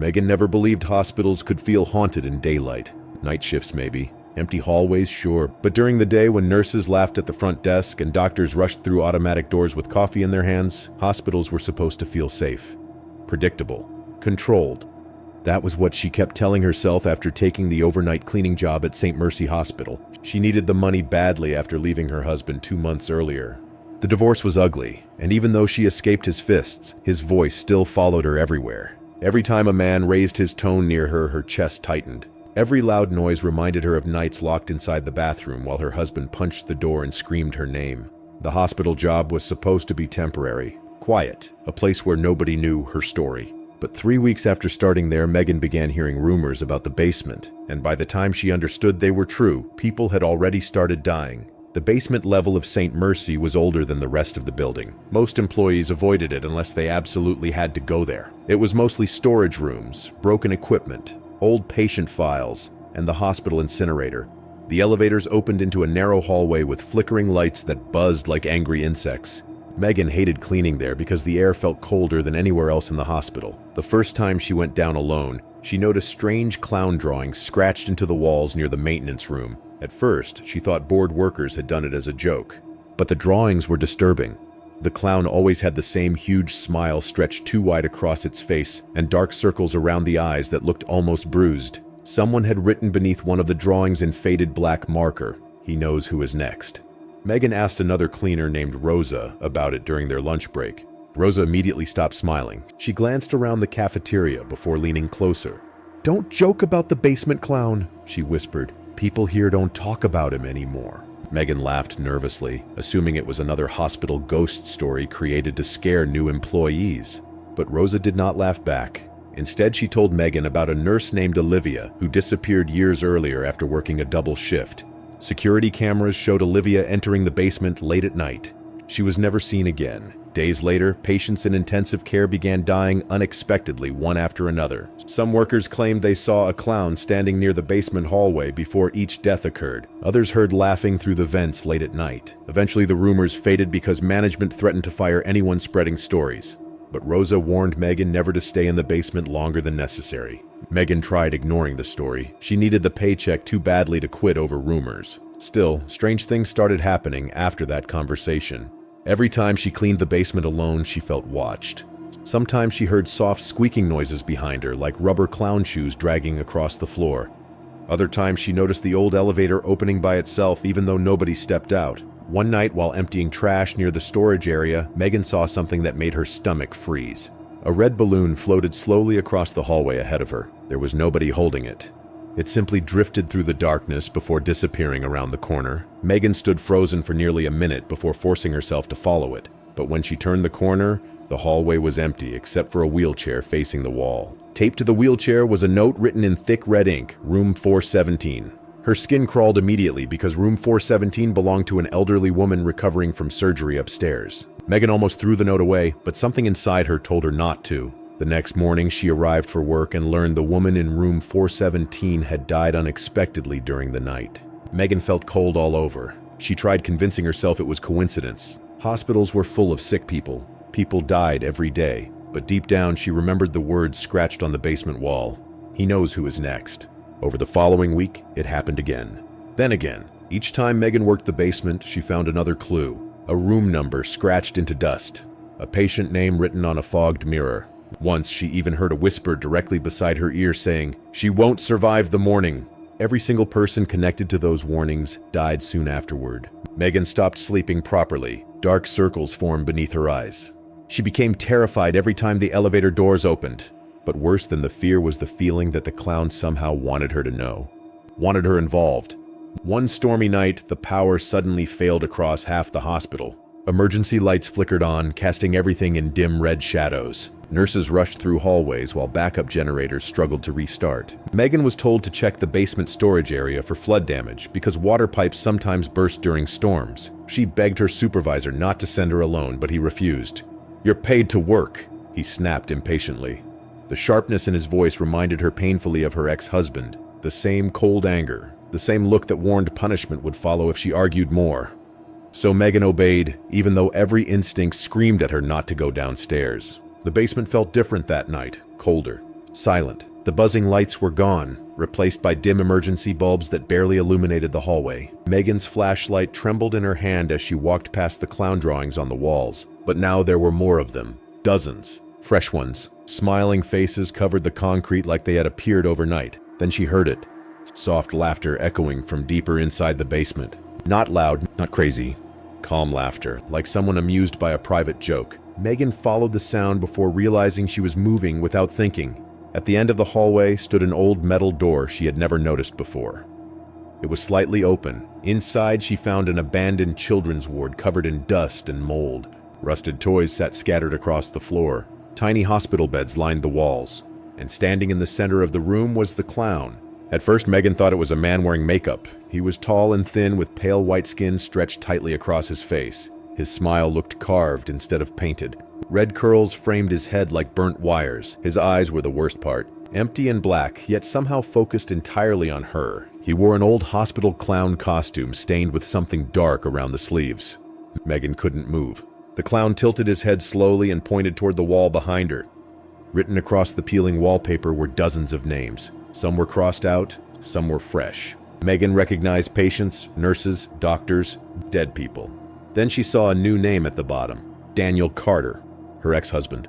Megan never believed hospitals could feel haunted in daylight. Night shifts maybe. Empty hallways, sure. But during the day when nurses laughed at the front desk and doctors rushed through automatic doors with coffee in their hands, hospitals were supposed to feel safe. Predictable. Controlled. That was what she kept telling herself after taking the overnight cleaning job at St. Mercy Hospital. She needed the money badly after leaving her husband 2 months earlier. The divorce was ugly, and even though she escaped his fists, his voice still followed her everywhere. Every time a man raised his tone near her, her chest tightened. Every loud noise reminded her of nights locked inside the bathroom while her husband punched the door and screamed her name. The hospital job was supposed to be temporary, quiet, a place where nobody knew her story. But 3 weeks after starting there, Megan began hearing rumors about the basement, and by the time she understood they were true, people had already started dying. The basement level of St. Mercy was older than the rest of the building. Most employees avoided it unless they absolutely had to go there. It was mostly storage rooms, broken equipment, old patient files, and the hospital incinerator. The elevators opened into a narrow hallway with flickering lights that buzzed like angry insects. Megan hated cleaning there because the air felt colder than anywhere else in the hospital. The first time she went down alone, she noticed strange clown drawings scratched into the walls near the maintenance room. At first, she thought bored workers had done it as a joke. But the drawings were disturbing. The clown always had the same huge smile stretched too wide across its face and dark circles around the eyes that looked almost bruised. Someone had written beneath one of the drawings in faded black marker, "He knows who is next." Megan asked another cleaner named Rosa about it during their lunch break. Rosa immediately stopped smiling. She glanced around the cafeteria before leaning closer. "Don't joke about the basement clown," she whispered. "People here don't talk about him anymore." Megan laughed nervously, assuming it was another hospital ghost story created to scare new employees. But Rosa did not laugh back. Instead, she told Megan about a nurse named Olivia who disappeared years earlier after working a double shift. Security cameras showed Olivia entering the basement late at night. She was never seen again. Days later, patients in intensive care began dying unexpectedly one after another. Some workers claimed they saw a clown standing near the basement hallway before each death occurred. Others heard laughing through the vents late at night. Eventually, the rumors faded because management threatened to fire anyone spreading stories. But Rosa warned Megan never to stay in the basement longer than necessary. Megan tried ignoring the story. She needed the paycheck too badly to quit over rumors. Still, strange things started happening after that conversation. Every time she cleaned the basement alone, she felt watched. Sometimes she heard soft squeaking noises behind her, like rubber clown shoes dragging across the floor. Other times she noticed the old elevator opening by itself even though nobody stepped out. One night, while emptying trash near the storage area, Megan saw something that made her stomach freeze. A red balloon floated slowly across the hallway ahead of her. There was nobody holding it. It simply drifted through the darkness before disappearing around the corner. Megan stood frozen for nearly a minute before forcing herself to follow it. But when she turned the corner, the hallway was empty except for a wheelchair facing the wall. Taped to the wheelchair was a note written in thick red ink, "Room 417. Her skin crawled immediately because room 417 belonged to an elderly woman recovering from surgery upstairs. Megan almost threw the note away, but something inside her told her not to. The next morning, she arrived for work and learned the woman in room 417 had died unexpectedly during the night. Megan felt cold all over. She tried convincing herself it was coincidence. Hospitals were full of sick people. People died every day. But deep down, she remembered the words scratched on the basement wall. "He knows who is next." Over the following week, it happened again. Then again. Each time Megan worked the basement, she found another clue. A room number scratched into dust. A patient name written on a fogged mirror. Once, she even heard a whisper directly beside her ear saying, "She won't survive the morning." Every single person connected to those warnings died soon afterward. Megan stopped sleeping properly. Dark circles formed beneath her eyes. She became terrified every time the elevator doors opened. But worse than the fear was the feeling that the clown somehow wanted her to know. Wanted her involved. One stormy night, the power suddenly failed across half the hospital. Emergency lights flickered on, casting everything in dim red shadows. Nurses rushed through hallways while backup generators struggled to restart. Megan was told to check the basement storage area for flood damage because water pipes sometimes burst during storms. She begged her supervisor not to send her alone, but he refused. "You're paid to work," he snapped impatiently. The sharpness in his voice reminded her painfully of her ex-husband. The same cold anger, the same look that warned punishment would follow if she argued more. So Megan obeyed, even though every instinct screamed at her not to go downstairs. The basement felt different that night, colder. silent. The buzzing lights were gone, replaced by dim emergency bulbs that barely illuminated the hallway. Megan's flashlight trembled in her hand as she walked past the clown drawings on the walls. But now there were more of them. Dozens. Fresh ones. Smiling faces covered the concrete like they had appeared overnight. Then she heard it. Soft laughter echoing from deeper inside the basement. Not loud, not crazy. Calm laughter, like someone amused by a private joke. Megan followed the sound before realizing she was moving without thinking. At the end of the hallway stood an old metal door she had never noticed before. It was slightly open. Inside, she found an abandoned children's ward covered in dust and mold. Rusted toys sat scattered across the floor. Tiny hospital beds lined the walls. And standing in the center of the room was the clown. At first, Megan thought it was a man wearing makeup. He was tall and thin with pale white skin stretched tightly across his face. His smile looked carved instead of painted. Red curls framed his head like burnt wires. His eyes were the worst part. Empty and black, yet somehow focused entirely on her. He wore an old hospital clown costume stained with something dark around the sleeves. Megan couldn't move. The clown tilted his head slowly and pointed toward the wall behind her. Written across the peeling wallpaper were dozens of names. Some were crossed out, some were fresh. Megan recognized patients, nurses, doctors, dead people. Then she saw a new name at the bottom. Daniel Carter, her ex-husband.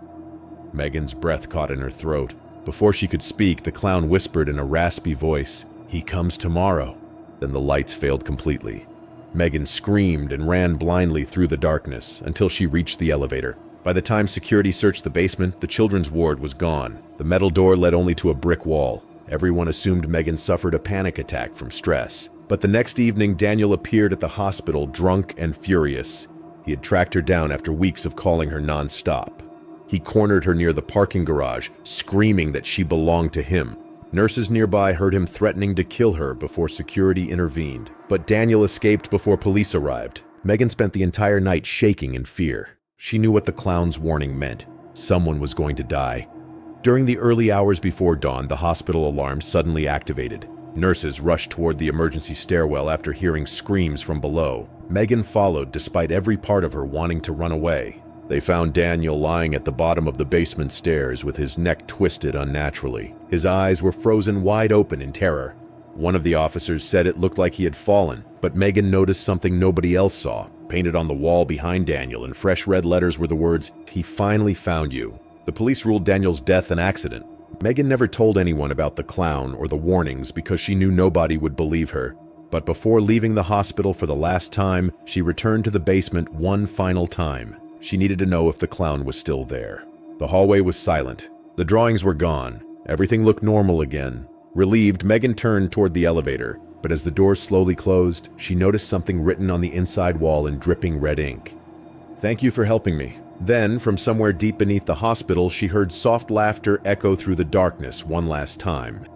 Megan's breath caught in her throat. Before she could speak, the clown whispered in a raspy voice, "He comes tomorrow." Then the lights failed completely. Megan screamed and ran blindly through the darkness until she reached the elevator. By the time security searched the basement, the children's ward was gone. The metal door led only to a brick wall. Everyone assumed Megan suffered a panic attack from stress. But the next evening, Daniel appeared at the hospital drunk and furious. He had tracked her down after weeks of calling her non-stop. He cornered her near the parking garage, screaming that she belonged to him. Nurses nearby heard him threatening to kill her before security intervened. But Daniel escaped before police arrived. Megan spent the entire night shaking in fear. She knew what the clown's warning meant. Someone was going to die. During the early hours before dawn, the hospital alarm suddenly activated. Nurses rushed toward the emergency stairwell after hearing screams from below. Megan followed despite every part of her wanting to run away. They found Daniel lying at the bottom of the basement stairs with his neck twisted unnaturally. His eyes were frozen wide open in terror. One of the officers said it looked like he had fallen, but Megan noticed something nobody else saw. Painted on the wall behind Daniel in fresh red letters were the words, "He finally found you." The police ruled Daniel's death an accident. Megan never told anyone about the clown or the warnings because she knew nobody would believe her. But before leaving the hospital for the last time, she returned to the basement one final time. She needed to know if the clown was still there. The hallway was silent. The drawings were gone. Everything looked normal again. Relieved, Megan turned toward the elevator. But as the doors slowly closed, she noticed something written on the inside wall in dripping red ink. "Thank you for helping me." Then, from somewhere deep beneath the hospital, she heard soft laughter echo through the darkness one last time.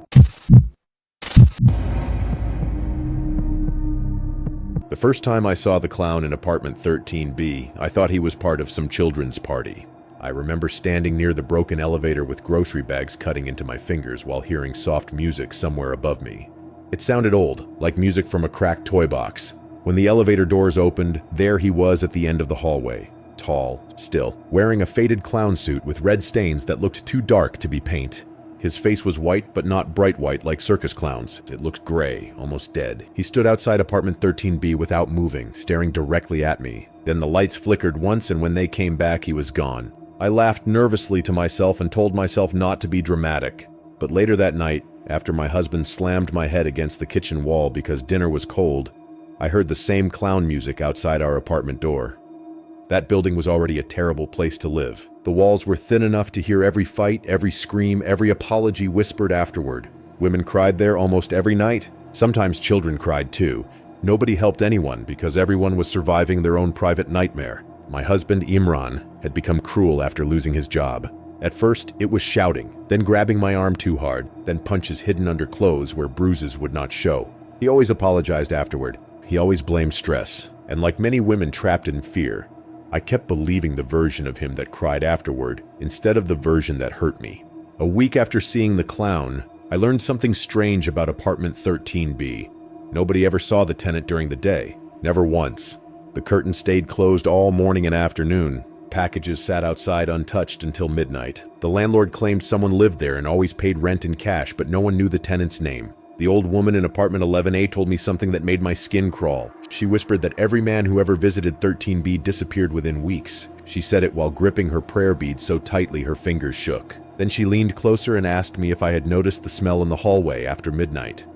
The first time I saw the clown in apartment 13B, I thought he was part of some children's party. I remember standing near the broken elevator with grocery bags cutting into my fingers while hearing soft music somewhere above me. It sounded old, like music from a cracked toy box. When the elevator doors opened, there he was at the end of the hallway. Tall, still, wearing a faded clown suit with red stains that looked too dark to be paint. His face was white, but not bright white like circus clowns. It looked gray, almost dead. He stood outside apartment 13B without moving, staring directly at me. Then the lights flickered once, and when they came back, he was gone. I laughed nervously to myself and told myself not to be dramatic. But later that night, after my husband slammed my head against the kitchen wall because dinner was cold, I heard the same clown music outside our apartment door. That building was already a terrible place to live. The walls were thin enough to hear every fight, every scream, every apology whispered afterward. Women cried there almost every night. Sometimes children cried too. Nobody helped anyone because everyone was surviving their own private nightmare. My husband, Imran, had become cruel after losing his job. At first, it was shouting, then grabbing my arm too hard, then punches hidden under clothes where bruises would not show. He always apologized afterward. He always blamed stress. And like many women trapped in fear, I kept believing the version of him that cried afterward instead of the version that hurt me. A week after seeing the clown, I learned something strange about apartment 13B. Nobody ever saw the tenant during the day. Never once. The curtain stayed closed all morning and afternoon. Packages sat outside untouched until midnight. The landlord claimed someone lived there and always paid rent in cash, but no one knew the tenant's name. The old woman in apartment 11A told me something that made my skin crawl. She whispered that every man who ever visited 13B disappeared within weeks. She said it while gripping her prayer beads so tightly her fingers shook. Then she leaned closer and asked me if I had noticed the smell in the hallway after midnight.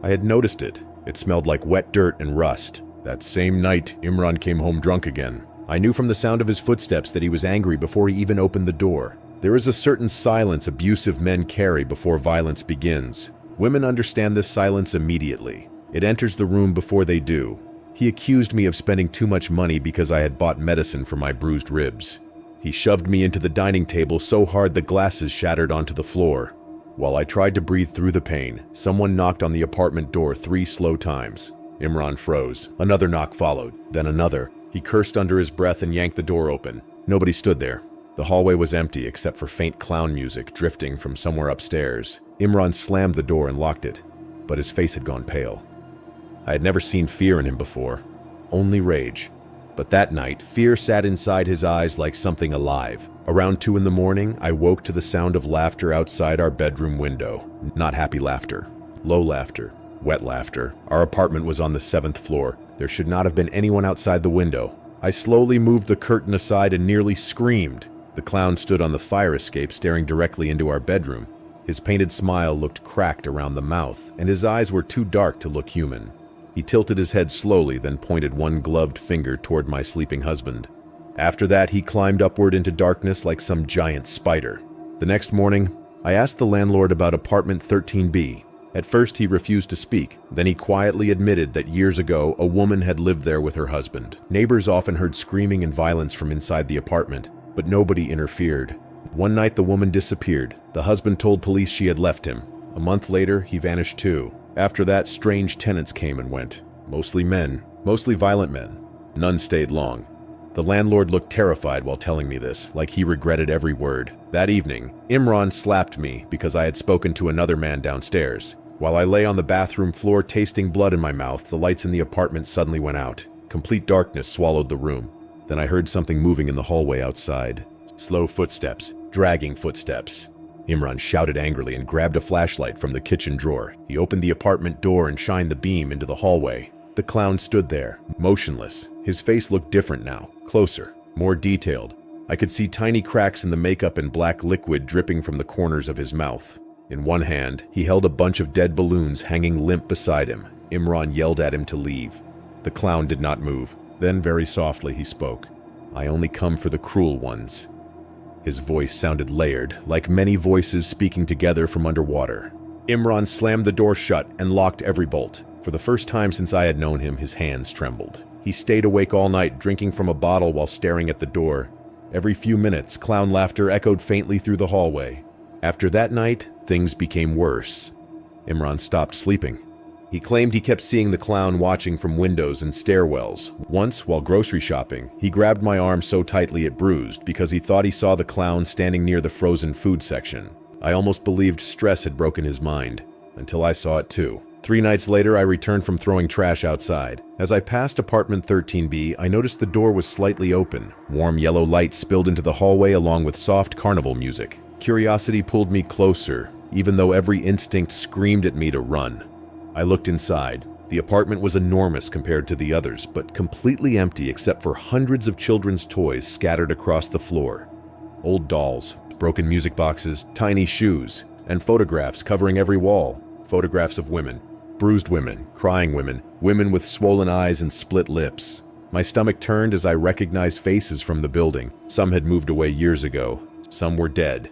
I had noticed it. It smelled like wet dirt and rust. That same night, Imran came home drunk again. I knew from the sound of his footsteps that he was angry before he even opened the door. There is a certain silence abusive men carry before violence begins. Women understand this silence immediately. It enters the room before they do. He accused me of spending too much money because I had bought medicine for my bruised ribs. He shoved me into the dining table so hard the glasses shattered onto the floor. While I tried to breathe through the pain, someone knocked on the apartment door 3 slow times. Imran froze. Another knock followed, then another. He cursed under his breath and yanked the door open. Nobody stood there. The hallway was empty except for faint clown music drifting from somewhere upstairs. Imran slammed the door and locked it, but his face had gone pale. I had never seen fear in him before, only rage. But that night, fear sat inside his eyes like something alive. Around 2 in the morning, I woke to the sound of laughter outside our bedroom window. Not happy laughter, low laughter, wet laughter. Our apartment was on the 7th floor. There should not have been anyone outside the window. I slowly moved the curtain aside and nearly screamed. The clown stood on the fire escape, staring directly into our bedroom. His painted smile looked cracked around the mouth, and his eyes were too dark to look human. He tilted his head slowly, then pointed one gloved finger toward my sleeping husband. After that, he climbed upward into darkness like some giant spider. The next morning, I asked the landlord about apartment 13B. At first, he refused to speak. Then he quietly admitted that years ago, a woman had lived there with her husband. Neighbors often heard screaming and violence from inside the apartment, but nobody interfered. One night, the woman disappeared. The husband told police she had left him. A month later, he vanished too. After that, strange tenants came and went. Mostly men, mostly violent men. None stayed long. The landlord looked terrified while telling me this, like he regretted every word. That evening, Imran slapped me because I had spoken to another man downstairs. While I lay on the bathroom floor tasting blood in my mouth, the lights in the apartment suddenly went out. Complete darkness swallowed the room. Then I heard something moving in the hallway outside. Slow footsteps, dragging footsteps. Imran shouted angrily and grabbed a flashlight from the kitchen drawer. He opened the apartment door and shined the beam into the hallway. The clown stood there, motionless. His face looked different now, closer, more detailed. I could see tiny cracks in the makeup and black liquid dripping from the corners of his mouth. In one hand, he held a bunch of dead balloons hanging limp beside him. Imran yelled at him to leave. The clown did not move. Then very softly he spoke. "I only come for the cruel ones." His voice sounded layered, like many voices speaking together from underwater. Imran slammed the door shut and locked every bolt. For the first time since I had known him, his hands trembled. He stayed awake all night, drinking from a bottle while staring at the door. Every few minutes, clown laughter echoed faintly through the hallway. After that night, things became worse. Imran stopped sleeping. He claimed he kept seeing the clown watching from windows and stairwells. Once, while grocery shopping, he grabbed my arm so tightly it bruised because he thought he saw the clown standing near the frozen food section. I almost believed stress had broken his mind, until I saw it too. 3 nights later, I returned from throwing trash outside. As I passed apartment 13B, I noticed the door was slightly open. Warm yellow light spilled into the hallway along with soft carnival music. Curiosity pulled me closer, even though every instinct screamed at me to run. I looked inside. The apartment was enormous compared to the others, but completely empty except for hundreds of children's toys scattered across the floor. Old dolls, broken music boxes, tiny shoes, and photographs covering every wall. Photographs of women, bruised women, crying women, women with swollen eyes and split lips. My stomach turned as I recognized faces from the building. Some had moved away years ago. Some were dead.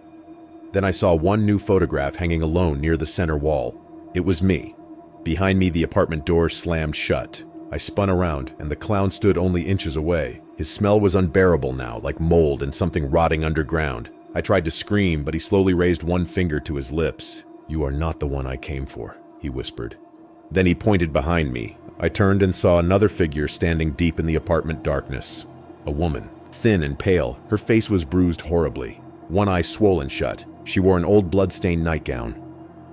Then I saw one new photograph hanging alone near the center wall. It was me. Behind me, the apartment door slammed shut. I spun around, and the clown stood only inches away. His smell was unbearable now, like mold and something rotting underground. I tried to scream, but he slowly raised one finger to his lips. "You are not the one I came for," he whispered. Then he pointed behind me. I turned and saw another figure standing deep in the apartment darkness. A woman, thin and pale. Her face was bruised horribly. One eye swollen shut. She wore an old blood-stained nightgown.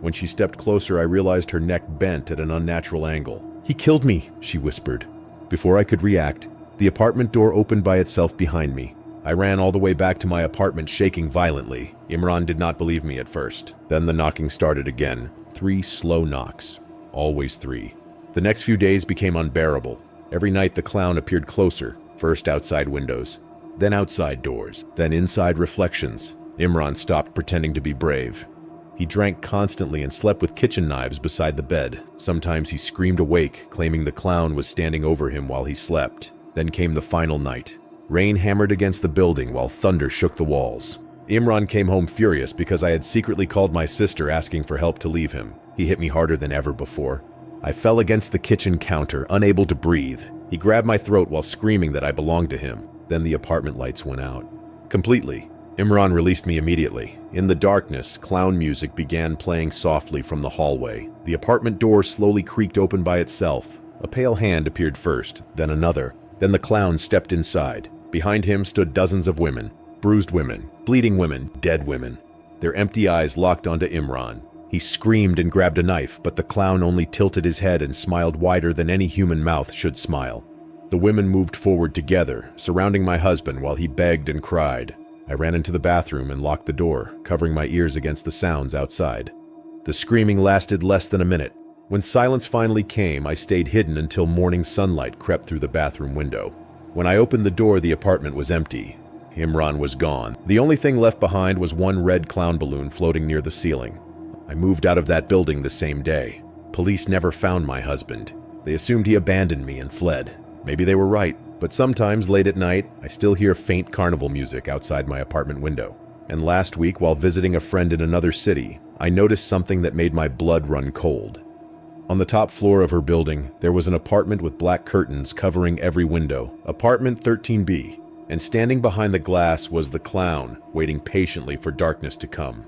When she stepped closer, I realized her neck bent at an unnatural angle. "He killed me," she whispered. Before I could react, the apartment door opened by itself behind me. I ran all the way back to my apartment shaking violently. Imran did not believe me at first. Then the knocking started again. 3 slow knocks. Always 3. The next few days became unbearable. Every night the clown appeared closer, first outside windows, then outside doors, then inside reflections. Imran stopped pretending to be brave. He drank constantly and slept with kitchen knives beside the bed. Sometimes he screamed awake, claiming the clown was standing over him while he slept. Then came the final night. Rain hammered against the building while thunder shook the walls. Imran came home furious because I had secretly called my sister asking for help to leave him. He hit me harder than ever before. I fell against the kitchen counter, unable to breathe. He grabbed my throat while screaming that I belonged to him. Then the apartment lights went out. Completely. Imran released me immediately. In the darkness, clown music began playing softly from the hallway. The apartment door slowly creaked open by itself. A pale hand appeared first, then another. Then the clown stepped inside. Behind him stood dozens of women. Bruised women, bleeding women, dead women. Their empty eyes locked onto Imran. He screamed and grabbed a knife, but the clown only tilted his head and smiled wider than any human mouth should smile. The women moved forward together, surrounding my husband while he begged and cried. I ran into the bathroom and locked the door, covering my ears against the sounds outside. The screaming lasted less than a minute. When silence finally came, I stayed hidden until morning sunlight crept through the bathroom window. When I opened the door, the apartment was empty. Imran was gone. The only thing left behind was one red clown balloon floating near the ceiling. I moved out of that building the same day. Police never found my husband. They assumed he abandoned me and fled. Maybe they were right. But sometimes, late at night, I still hear faint carnival music outside my apartment window. And last week, while visiting a friend in another city, I noticed something that made my blood run cold. On the top floor of her building, there was an apartment with black curtains covering every window, apartment 13B, and standing behind the glass was the clown, waiting patiently for darkness to come.